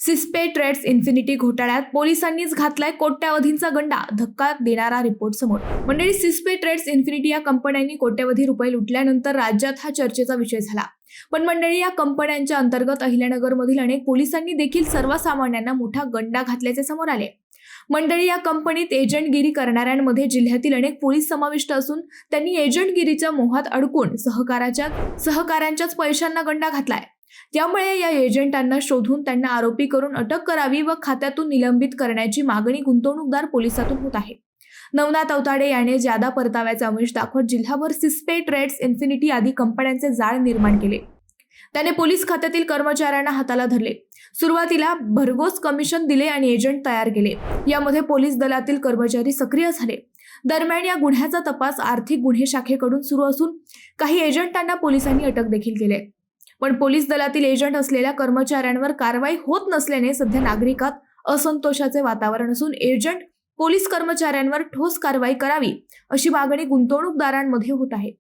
सिस्पे trades infinity घोटाळ्यात पोलिसांनीच घातलाय कोट्यावधींचा गंडा, धक्का देणारा रिपोर्ट समोर. मंडळी, सिस्पे ट्रेड्स इन्फिनिटी या कंपन्यांनी कोट्यवधी रुपये लुटल्यानंतर राज्यात हा चर्चेचा विषय झाला. पण मंडळी, या कंपन्यांच्या अंतर्गत अहिल्यानगरमधील अनेक पोलिसांनी देखील सर्वसामान्यांना मोठा गंडा घातल्याचे समोर आले. मंडळी, या कंपनीत एजंटगिरी करणाऱ्यांमध्ये जिल्ह्यातील अनेक पोलीस समाविष्ट असून त्यांनी एजंटगिरीच्या मोहात अडकून सहकाऱ्यांच्याच पैशांना गंडा घातलाय. त्यामुळे या एजंटांना शोधून त्यांना आरोपी करून अटक करावी व खात्यातून निलंबित करण्याची मागणी गुंतवणूकदार पोलिसातून होत आहे. नवनाथ अवताडे याने जादा परताव्याचे आमिष दाखवत जिल्हाभर सिस्पे ट्रेड्स इन्फिनिटी आदी कंपन्यांचे जाळ निर्माण केले. त्याने पोलीस खात्यातील कर्मचाऱ्यांना हाताला धरले. सुरुवातीला भरघोस कमिशन दिले आणि एजंट तयार केले. यामध्ये पोलीस दलातील कर्मचारी सक्रिय झाले. दरम्यान या गुन्ह्याचा तपास आर्थिक गुन्हे शाखेकडून सुरू असून काही एजंटांना पोलिसांनी अटक देखील केली. पण पोलीस दलातील एजंट असलेल्या कर्मचाऱ्यांवर कारवाई होत नसल्याने सध्या नागरिकात असंतोषाचे वातावरण असून एजंट पोलीस कर्मचाऱ्यांवर ठोस कारवाई करावी अशी मागणी गुंतवणूकदारांमध्ये होत आहे.